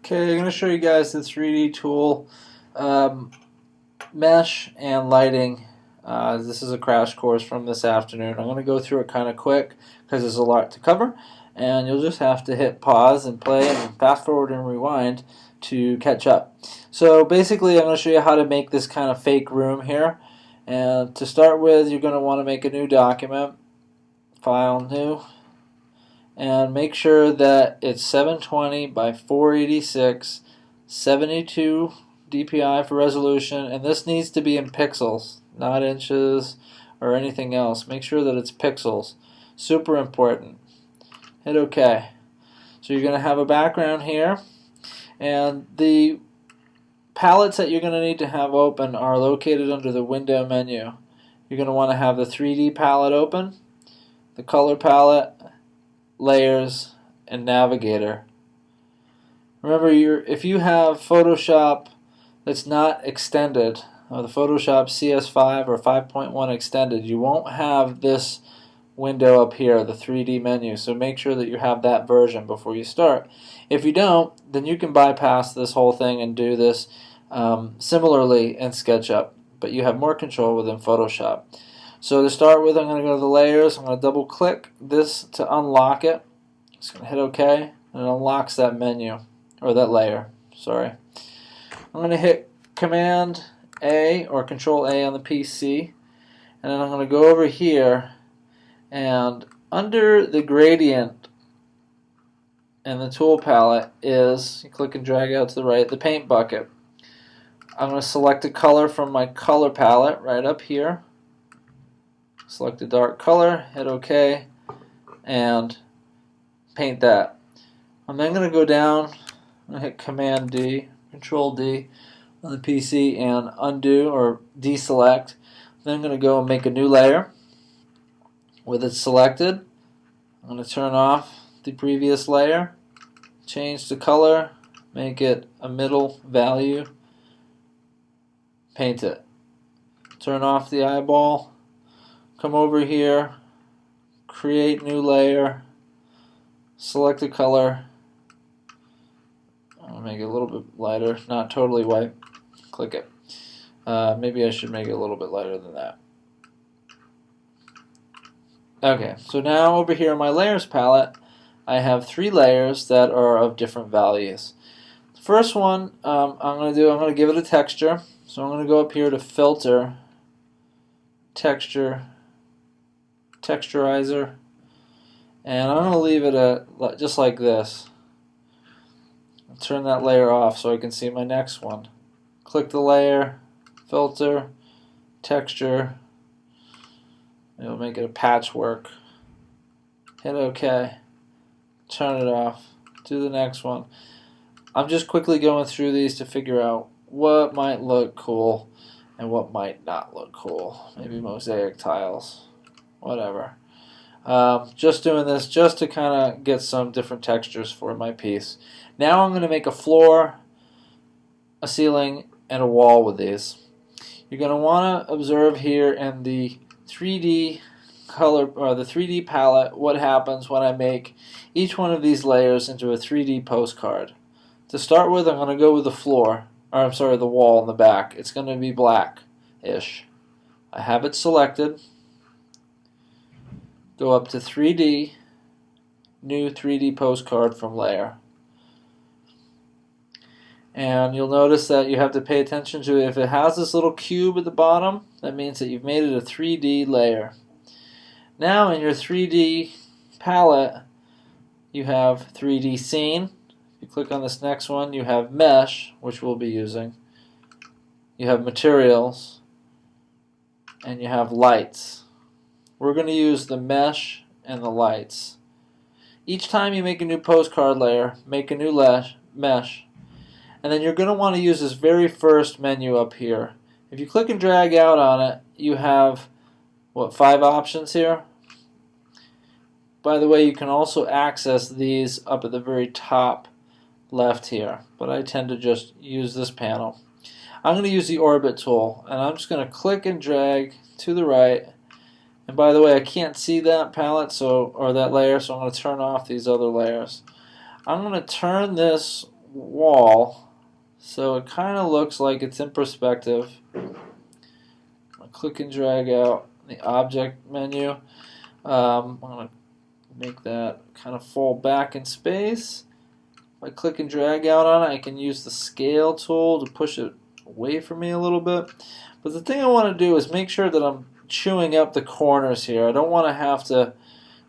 Okay, I'm going to show you guys the 3D tool, mesh and lighting. This is a crash course from this afternoon. I'm going to go through it kind of quick because there's a lot to cover, and you'll just have to hit pause and play and fast forward and rewind to catch up. So basically I'm going to show you how to make this kind of fake room here. And to start with, you're going to want to make a new document, file, new, and make sure that it's 720 by 486, 72 dpi for resolution, and this needs to be in pixels, not inches or anything else. Make sure that it's pixels. Super important. Hit OK. So you're going to have a background here, and the palettes that you're going to need to have open are located under the window menu. You're going to want to have the 3D palette open, the color palette, layers, and navigator. Remember, if you have Photoshop that's not extended, or the Photoshop CS5 or 5.1 extended, you won't have this window up here, the 3D menu, so make sure that you have that version before you start. If you don't, then you can bypass this whole thing and do this similarly in SketchUp, but you have more control within Photoshop. So to start with, I'm going to go to the layers. I'm going to double click this to unlock it. Just going to hit OK, and it unlocks that menu, or that layer, sorry. I'm going to hit Command A or Control A on the PC, and then I'm going to go over here, and under the gradient and the tool palette is, you click and drag out to the right, the paint bucket. I'm going to select a color from my color palette right up here. Select a dark color, hit OK, and paint that. I'm then going to go down and hit Command D, Control D on the PC, and undo or deselect. Then I'm going to go and make a new layer. With it selected, I'm going to turn off the previous layer, change the color, make it a middle value, paint it. Turn off the eyeball. Come over here, create new layer, select a color. I'll make it a little bit lighter, not totally white. Click it. Maybe I should make it a little bit lighter than that. Okay, so now over here in my layers palette, I have 3 layers that are of different values. The first one I'm going to give it a texture. So I'm going to go up here to Filter, Texture, Texturizer, and I'm going to leave it just like this. I'll turn that layer off so I can see my next one. Click the layer, Filter, Texture. It'll make it a patchwork. Hit OK. Turn it off. Do the next one. I'm just quickly going through these to figure out what might look cool and what might not look cool. Maybe mosaic tiles. Whatever. Just doing this just to kind of get some different textures for my piece. Now I'm going to make a floor, a ceiling, and a wall with these. You're going to want to observe here in the 3D color or the 3D palette what happens when I make each one of these layers into a 3D postcard. To start with, I'm going to go with the floor, or I'm sorry, the wall in the back. It's going to be black-ish. I have it selected. Go up to 3D, new 3D postcard from layer. And you'll notice that you have to pay attention to it. If it has this little cube at the bottom, that means that you've made it a 3D layer. Now in your 3D palette, you have 3D scene. If you click on this next one, you have mesh, which we'll be using. You have materials, and you have lights. We're going to use the mesh and the lights. Each time you make a new postcard layer, make a new mesh, and then you're going to want to use this very first menu up here. If you click and drag out on it, you have, what, 5 options here? By the way, you can also access these up at the very top left here, but I tend to just use this panel. I'm going to use the orbit tool, and I'm just going to click and drag to the right. And by the way, I can't see that palette or that layer, so I'm going to turn off these other layers. I'm going to turn this wall so it kind of looks like it's in perspective. I'll click and drag out the object menu. I'm going to make that kind of fall back in space. If I click and drag out on it, I can use the scale tool to push it away from me a little bit. But the thing I want to do is make sure that I'm chewing up the corners here. I don't want to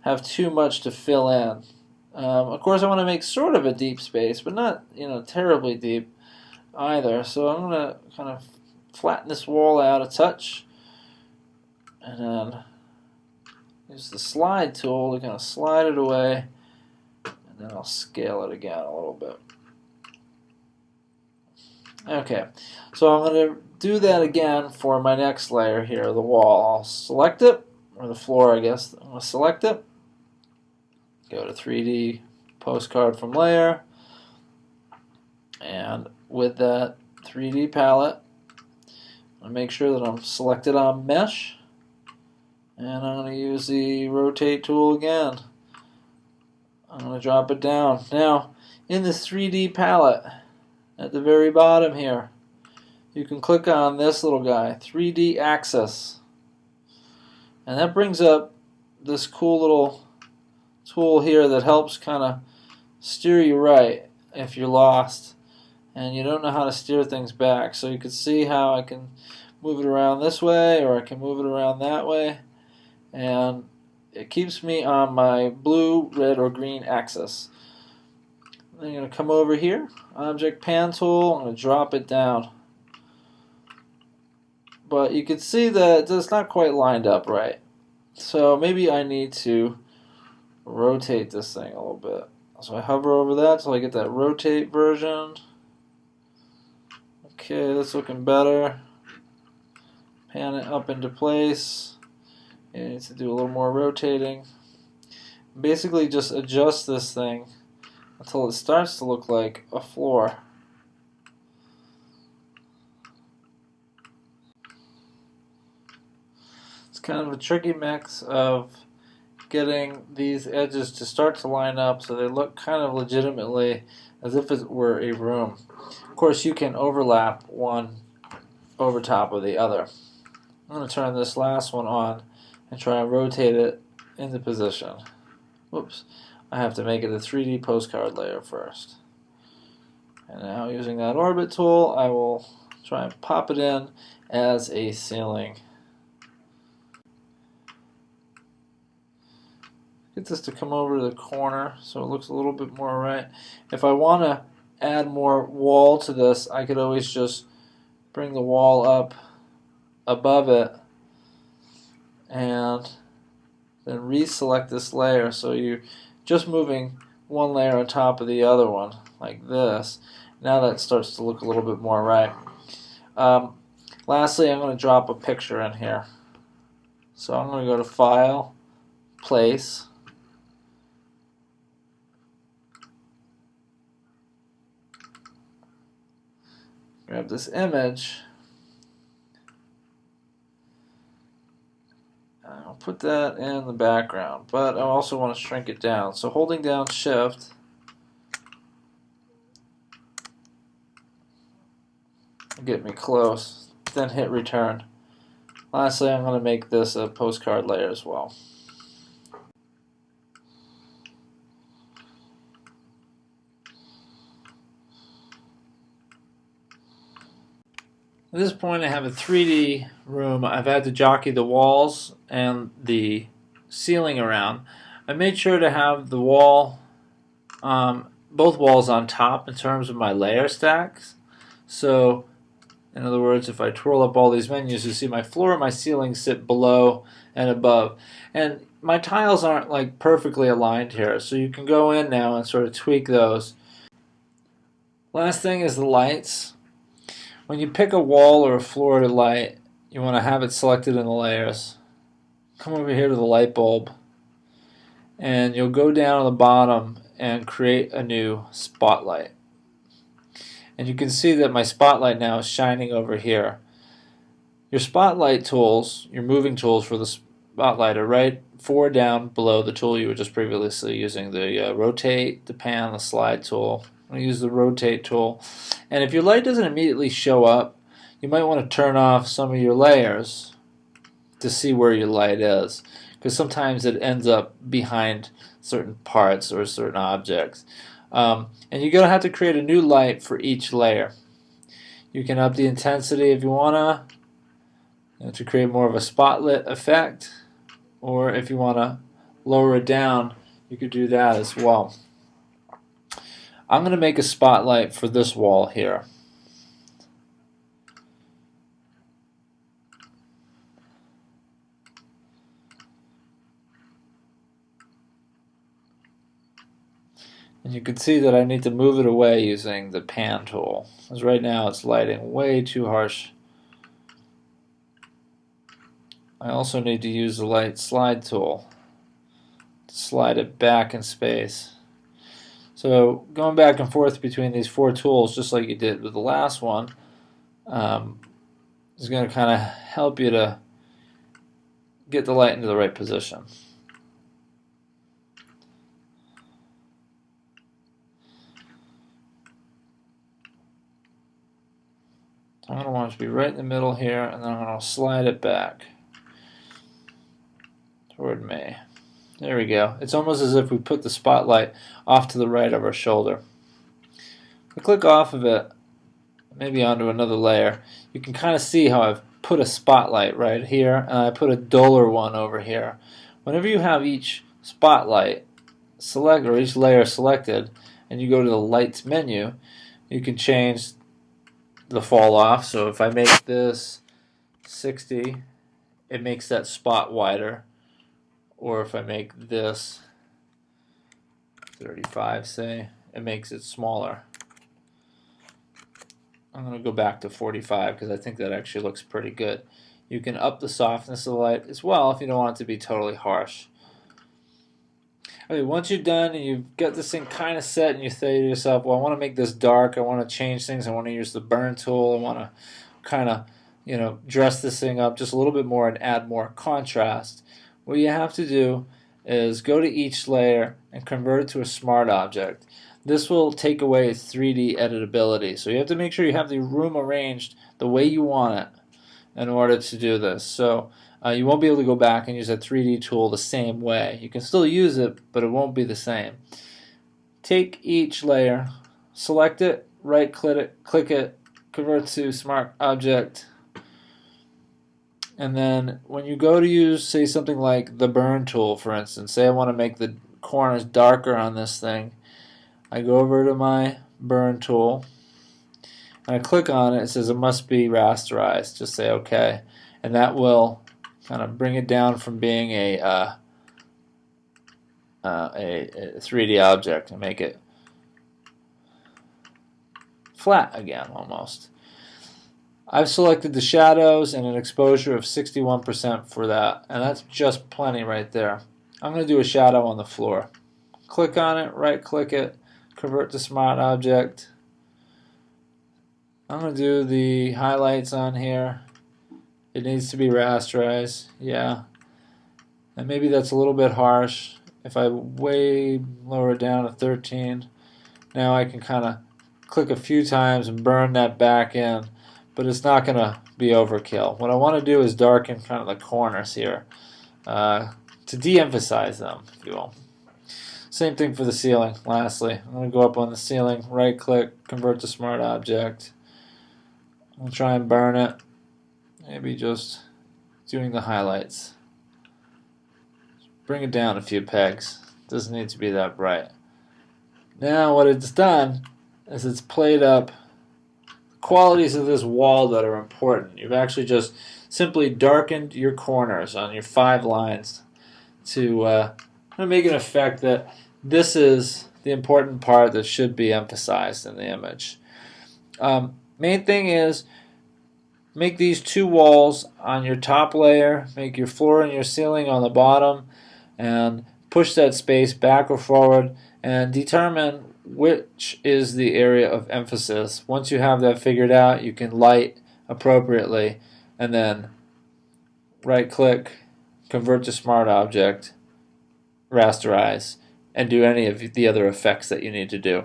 have too much to fill in. Of course, I want to make sort of a deep space, but not terribly deep either. So I'm going to kind of flatten this wall out a touch, and then use the slide tool to kind of slide it away, and then I'll scale it again a little bit. Okay, so I'm going to do that again for my next layer here, the wall. I'll select it, or the floor, I guess. I'm going to select it, go to 3D postcard from layer, and with that 3D palette, I make sure that I'm selected on mesh, and I'm going to use the rotate tool again. I'm going to drop it down. Now, in this 3D palette, at the very bottom here, you can click on this little guy, 3D axis, and that brings up this cool little tool here that helps kind of steer you right if you're lost and you don't know how to steer things back. So you can see how I can move it around this way, or I can move it around that way, and it keeps me on my blue, red, or green axis. I'm going to come over here, Object Pan Tool, I'm going to drop it down. But you can see that it's not quite lined up right. So maybe I need to rotate this thing a little bit. So I hover over that till I get that rotate version. Okay, that's looking better. Pan it up into place. You need to do a little more rotating. Basically just adjust this thing until it starts to look like a floor. It's kind of a tricky mix of getting these edges to start to line up so they look kind of legitimately as if it were a room. Of course, you can overlap one over top of the other. I'm going to turn this last one on and try and rotate it into position. Whoops. I have to make it a 3D postcard layer first. And now using that orbit tool, I will try and pop it in as a ceiling. Get this to come over to the corner so it looks a little bit more right. If I want to add more wall to this, I could always just bring the wall up above it and then reselect this layer, so you're just moving one layer on top of the other one like this. Now that starts to look a little bit more right. Lastly, I'm going to drop a picture in here. So I'm going to go to File, Place, grab this image, I'll put that in the background, but I also want to shrink it down. So holding down Shift, get me close, then hit Return. Lastly, I'm going to make this a postcard layer as well. At this point, I have a 3D room. I've had to jockey the walls and the ceiling around. I made sure to have the wall, both walls on top in terms of my layer stacks. So, in other words, if I twirl up all these menus, you see my floor and my ceiling sit below and above. And my tiles aren't like perfectly aligned here, so you can go in now and sort of tweak those. Last thing is the lights. When you pick a wall or a floor to light, you want to have it selected in the layers. Come over here to the light bulb, and you'll go down to the bottom and create a new spotlight. And you can see that my spotlight now is shining over here. Your spotlight tools, your moving tools for the spotlight, are right down below the tool you were just previously using, the rotate, the pan, the slide tool. I'm going to use the rotate tool. And if your light doesn't immediately show up, you might want to turn off some of your layers to see where your light is, because sometimes it ends up behind certain parts or certain objects. And you're going to have to create a new light for each layer. You can up the intensity if you want to create more of a spotlit effect, or if you want to lower it down, you could do that as well. I'm going to make a spotlight for this wall here. And you can see that I need to move it away using the pan tool, because right now it's lighting way too harsh. I also need to use the light slide tool to slide it back in space. So going back and forth between these four tools, just like you did with the last one, is going to kind of help you to get the light into the right position. So I'm going to want it to be right in the middle here, and then I'm going to slide it back toward me. There we go. It's almost as if we put the spotlight off to the right of our shoulder. If I click off of it, maybe onto another layer, you can kind of see how I've put a spotlight right here, and I put a duller one over here. Whenever you have each spotlight select, or each layer selected, and you go to the lights menu, you can change the fall off. So if I make this 60, it makes that spot wider. Or if I make this 35, say, it makes it smaller. I'm going to go back to 45 because I think that actually looks pretty good. You can up the softness of the light as well if you don't want it to be totally harsh. Okay, once you're done and you've got this thing kind of set and you say to yourself, well, I want to make this dark, I want to change things, I want to use the burn tool, I want to kind of dress this thing up just a little bit more and add more contrast. What you have to do is go to each layer and convert it to a smart object. This will take away 3D editability. So you have to make sure you have the room arranged the way you want it in order to do this. So you won't be able to go back and use that 3D tool the same way. You can still use it, but it won't be the same. Take each layer, select it, right click it, convert to smart object. And then when you go to use, say, something like the burn tool, for instance, say I want to make the corners darker on this thing, I go over to my burn tool, and I click on it. It says it must be rasterized. Just say OK, and that will kind of bring it down from being a 3D object and make it flat again, almost. I've selected the shadows and an exposure of 61% for that, and that's just plenty right there. I'm going to do a shadow on the floor. Click on it, right click it, convert to smart object. I'm going to do the highlights on here. It needs to be rasterized, yeah. And maybe that's a little bit harsh. If I way lower it down to 13, now I can kind of click a few times and burn that back in. But it's not going to be overkill. What I want to do is darken kind of the corners here to de-emphasize them, if you will. Same thing for the ceiling, lastly. I'm going to go up on the ceiling, right click, convert to smart object. I'll try and burn it, maybe just doing the highlights. Bring it down a few pegs. Doesn't need to be that bright. Now what it's done is it's played up qualities of this wall that are important. You've actually just simply darkened your corners on your 5 lines to make an effect that this is the important part that should be emphasized in the image. Main thing is make these 2 walls on your top layer, make your floor and your ceiling on the bottom, and push that space back or forward and determine which is the area of emphasis. Once you have that figured out, you can light appropriately and then right click, convert to smart object, rasterize, and do any of the other effects that you need to do.